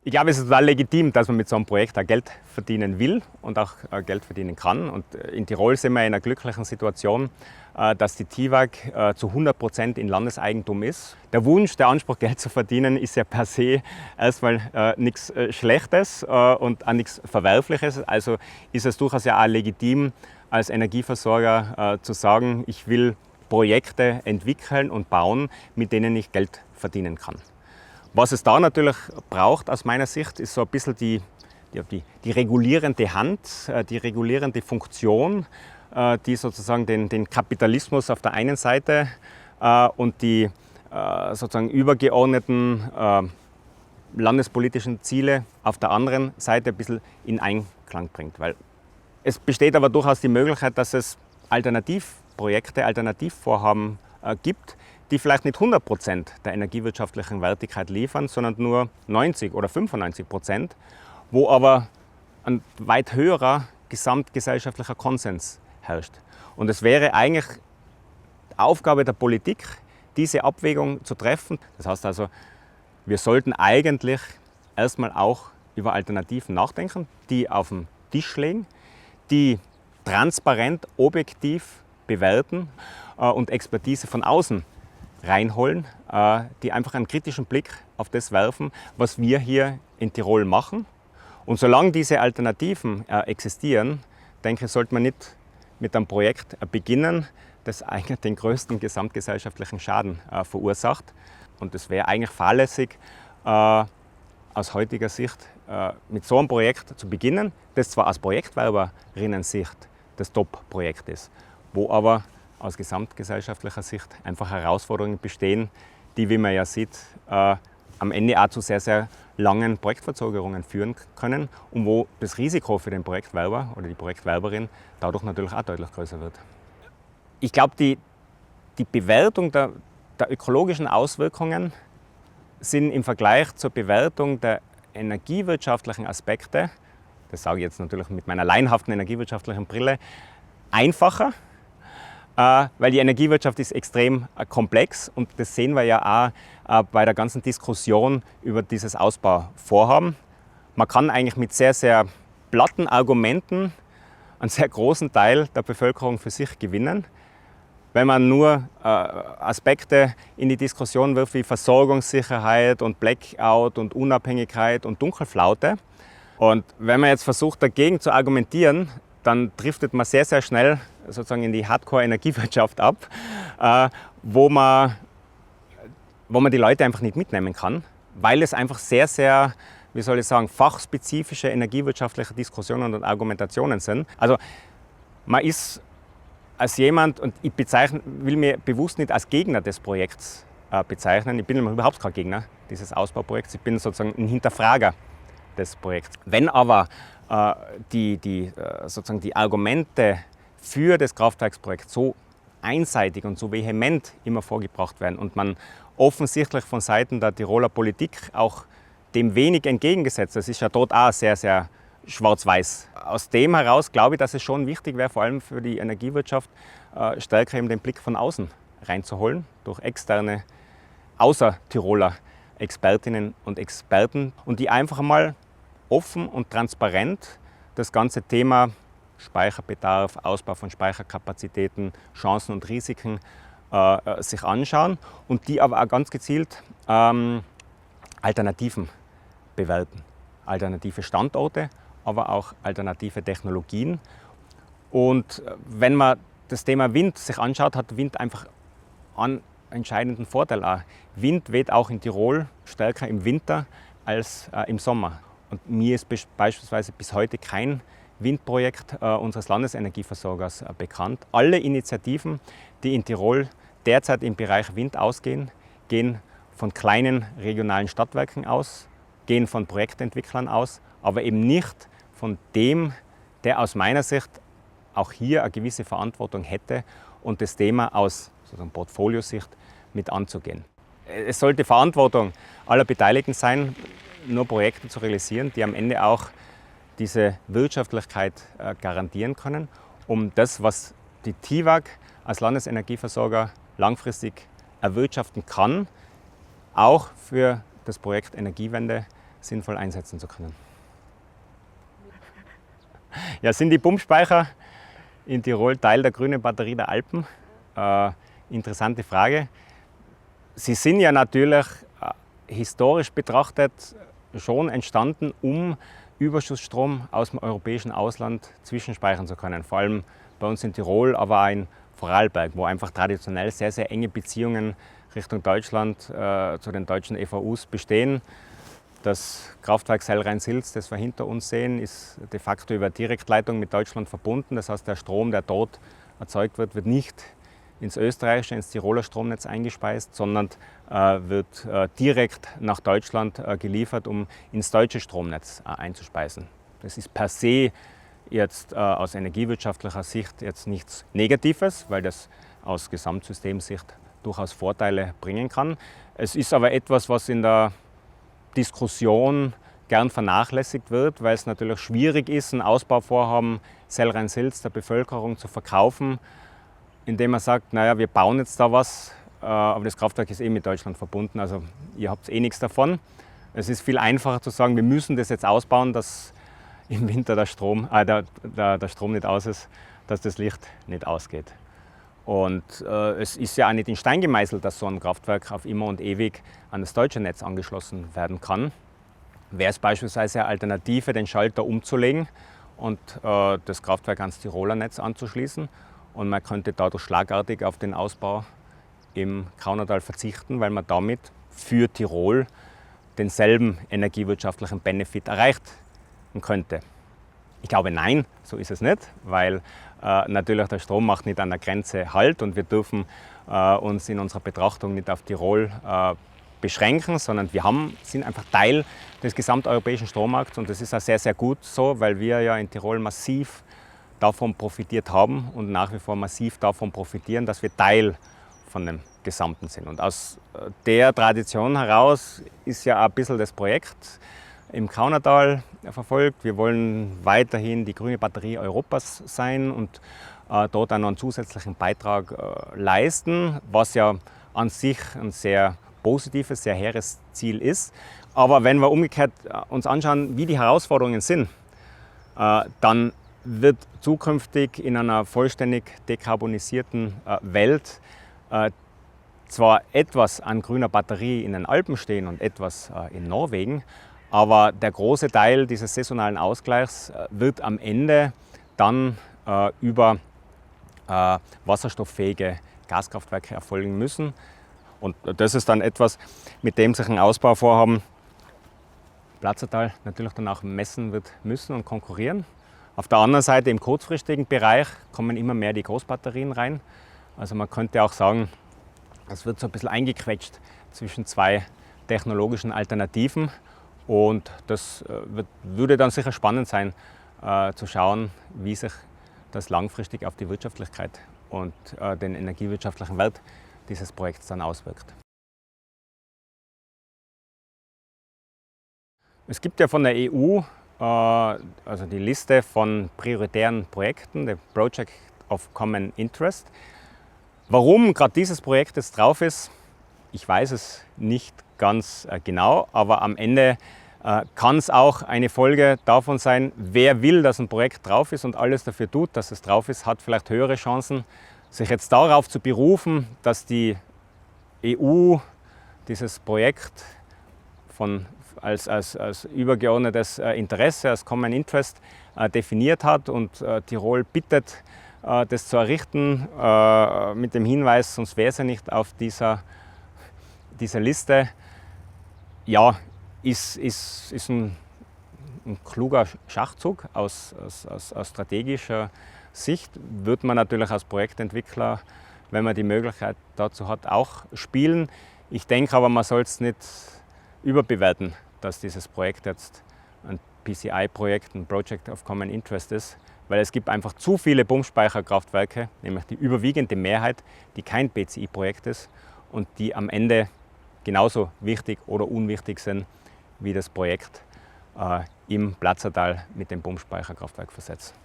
Ich glaube, es ist total legitim, dass man mit so einem Projekt auch Geld verdienen will und auch Geld verdienen kann. Und in Tirol sind wir in einer glücklichen Situation, dass die TIWAG zu 100% in Landeseigentum ist. Der Wunsch, der Anspruch, Geld zu verdienen, ist ja per se erstmal nichts Schlechtes und auch nichts Verwerfliches. Also ist es durchaus ja auch legitim, als Energieversorger zu sagen, ich will Projekte entwickeln und bauen, mit denen ich Geld verdienen kann. Was es da natürlich braucht aus meiner Sicht, ist so ein bisschen die regulierende Hand, die regulierende Funktion, die sozusagen den Kapitalismus auf der einen Seite und die sozusagen übergeordneten landespolitischen Ziele auf der anderen Seite ein bisschen in Einklang bringt. Weil es besteht aber durchaus die Möglichkeit, dass es Alternativprojekte, Alternativvorhaben gibt, die vielleicht nicht 100% der energiewirtschaftlichen Wertigkeit liefern, sondern nur 90 oder 95%, wo aber ein weit höherer gesamtgesellschaftlicher Konsens herrscht. Und es wäre eigentlich Aufgabe der Politik, diese Abwägung zu treffen. Das heißt also, wir sollten eigentlich erstmal auch über Alternativen nachdenken, die auf den Tisch legen, die transparent, objektiv bewerten und Expertise von außen reinholen, die einfach einen kritischen Blick auf das werfen, was wir hier in Tirol machen. Und solange diese Alternativen existieren, denke ich, sollte man nicht mit einem Projekt beginnen, das eigentlich den größten gesamtgesellschaftlichen Schaden verursacht. Und es wäre eigentlich fahrlässig, aus heutiger Sicht mit so einem Projekt zu beginnen, das zwar aus Projektwerberinnen-Sicht das Top-Projekt ist, wo aber aus gesamtgesellschaftlicher Sicht einfach Herausforderungen bestehen, die, wie man ja sieht, am Ende auch zu sehr, sehr langen Projektverzögerungen führen können und wo das Risiko für den Projektwerber oder die Projektwerberin dadurch natürlich auch deutlich größer wird. Ich glaube, die Bewertung der ökologischen Auswirkungen sind im Vergleich zur Bewertung der energiewirtschaftlichen Aspekte, das sage ich jetzt natürlich mit meiner laienhaften energiewirtschaftlichen Brille, einfacher, weil die Energiewirtschaft ist extrem komplex und das sehen wir ja auch bei der ganzen Diskussion über dieses Ausbauvorhaben. Man kann eigentlich mit sehr, sehr platten Argumenten einen sehr großen Teil der Bevölkerung für sich gewinnen. Wenn man nur Aspekte in die Diskussion wirft wie Versorgungssicherheit und Blackout und Unabhängigkeit und Dunkelflaute. Und wenn man jetzt versucht, dagegen zu argumentieren, dann driftet man sehr, sehr schnell sozusagen in die Hardcore-Energiewirtschaft ab, wo man die Leute einfach nicht mitnehmen kann, weil es einfach sehr, sehr, wie soll ich sagen, fachspezifische energiewirtschaftliche Diskussionen und Argumentationen sind. Also man ist als jemand, und ich will mich bewusst nicht als Gegner des Projekts bezeichnen, ich bin überhaupt kein Gegner dieses Ausbauprojekts, ich bin sozusagen ein Hinterfrager des Projekts. Wenn aber sozusagen die Argumente für das Kraftwerksprojekt so einseitig und so vehement immer vorgebracht werden und man offensichtlich von Seiten der Tiroler Politik auch dem wenig entgegengesetzt, das ist ja dort auch sehr, sehr schwarz-weiß. Aus dem heraus glaube ich, dass es schon wichtig wäre, vor allem für die Energiewirtschaft, stärker eben den Blick von außen reinzuholen, durch externe Außer-Tiroler Expertinnen und Experten und die einfach einmal offen und transparent das ganze Thema Speicherbedarf, Ausbau von Speicherkapazitäten, Chancen und Risiken sich anschauen und die aber auch ganz gezielt Alternativen bewerten. Alternative Standorte, aber auch alternative Technologien. Und wenn man das Thema Wind sich anschaut, hat Wind einfach einen entscheidenden Vorteil auch. Wind weht auch in Tirol stärker im Winter als im Sommer. Und mir ist beispielsweise bis heute kein Windprojekt unseres Landesenergieversorgers bekannt. Alle Initiativen, die in Tirol derzeit im Bereich Wind ausgehen, gehen von kleinen regionalen Stadtwerken aus, gehen von Projektentwicklern aus, aber eben nicht von dem, der aus meiner Sicht auch hier eine gewisse Verantwortung hätte und das Thema aus sozusagen Portfoliosicht mit anzugehen. Es sollte Verantwortung aller Beteiligten sein, nur Projekte zu realisieren, die am Ende auch diese Wirtschaftlichkeit garantieren können, um das, was die TIWAG als Landesenergieversorger langfristig erwirtschaften kann, auch für das Projekt Energiewende sinnvoll einsetzen zu können. Ja, sind die Pumpspeicher in Tirol Teil der grünen Batterie der Alpen? Interessante Frage. Sie sind ja natürlich historisch betrachtet schon entstanden, um Überschussstrom aus dem europäischen Ausland zwischenspeichern zu können. Vor allem bei uns in Tirol, aber auch in Vorarlberg, wo einfach traditionell sehr, sehr enge Beziehungen Richtung Deutschland zu den deutschen EVUs bestehen. Das Kraftwerk Sellrhein-Silz, das wir hinter uns sehen, ist de facto über Direktleitung mit Deutschland verbunden. Das heißt, der Strom, der dort erzeugt wird, wird nicht ins österreichische, ins Tiroler Stromnetz eingespeist, sondern wird direkt nach Deutschland geliefert, um ins deutsche Stromnetz einzuspeisen. Das ist per se jetzt aus energiewirtschaftlicher Sicht jetzt nichts Negatives, weil das aus Gesamtsystemsicht durchaus Vorteile bringen kann. Es ist aber etwas, was in der Diskussion gern vernachlässigt wird, weil es natürlich schwierig ist, ein Ausbauvorhaben Sellrhein-Silz der Bevölkerung zu verkaufen, indem man sagt, naja, wir bauen jetzt da was, aber das Kraftwerk ist mit Deutschland verbunden, also ihr habt nichts davon. Es ist viel einfacher zu sagen, wir müssen das jetzt ausbauen, dass im Winter der Strom nicht aus ist, dass das Licht nicht ausgeht. Und es ist ja auch nicht in Stein gemeißelt, dass so ein Kraftwerk auf immer und ewig an das deutsche Netz angeschlossen werden kann. Wäre es beispielsweise eine Alternative, den Schalter umzulegen und das Kraftwerk ans Tiroler Netz anzuschließen. Und man könnte dadurch schlagartig auf den Ausbau im Kaunertal verzichten, weil man damit für Tirol denselben energiewirtschaftlichen Benefit erreicht könnte. Ich glaube, nein, so ist es nicht, weil natürlich der Strom macht nicht an der Grenze Halt und wir dürfen uns in unserer Betrachtung nicht auf Tirol beschränken, sondern sind einfach Teil des gesamteuropäischen Strommarkts und das ist auch sehr, sehr gut so, weil wir ja in Tirol massiv davon profitiert haben und nach wie vor massiv davon profitieren, dass wir Teil von dem Gesamten sind. Und aus der Tradition heraus ist ja auch ein bisschen das Projekt im Kaunertal verfolgt. Wir wollen weiterhin die grüne Batterie Europas sein und dort auch noch einen zusätzlichen Beitrag leisten, was ja an sich ein sehr positives, sehr hehres Ziel ist. Aber wenn wir umgekehrt uns anschauen, wie die Herausforderungen sind, dann wird zukünftig in einer vollständig dekarbonisierten Welt zwar etwas an grüner Batterie in den Alpen stehen und etwas in Norwegen, aber der große Teil dieses saisonalen Ausgleichs wird am Ende dann über wasserstofffähige Gaskraftwerke erfolgen müssen. Und das ist dann etwas, mit dem sich ein Ausbauvorhaben Platzertal natürlich dann auch messen wird müssen und konkurrieren. Auf der anderen Seite im kurzfristigen Bereich kommen immer mehr die Großbatterien rein. Also man könnte auch sagen, es wird so ein bisschen eingequetscht zwischen zwei technologischen Alternativen. Und das würde dann sicher spannend sein, zu schauen, wie sich das langfristig auf die Wirtschaftlichkeit und den energiewirtschaftlichen Wert dieses Projekts dann auswirkt. Es gibt ja von der EU also die Liste von prioritären Projekten, der Project of Common Interest. Warum gerade dieses Projekt jetzt drauf ist, ich weiß es nicht ganz genau, aber am Ende kann es auch eine Folge davon sein, wer will, dass ein Projekt drauf ist und alles dafür tut, dass es drauf ist, hat vielleicht höhere Chancen, sich jetzt darauf zu berufen, dass die EU dieses Projekt als übergeordnetes Interesse, als Common Interest definiert hat und Tirol bittet, das zu errichten, mit dem Hinweis, sonst wäre es ja nicht auf dieser Liste. Ja, ist ein kluger Schachzug aus strategischer Sicht. Wird man natürlich als Projektentwickler, wenn man die Möglichkeit dazu hat, auch spielen. Ich denke aber, man soll es nicht überbewerten, dass dieses Projekt jetzt ein PCI-Projekt, ein Project of Common Interest ist, weil es gibt einfach zu viele Pumpspeicherkraftwerke, nämlich die überwiegende Mehrheit, die kein PCI-Projekt ist und die am Ende genauso wichtig oder unwichtig sind wie das Projekt im Platzertal mit dem Pumpspeicherkraftwerk versetzt.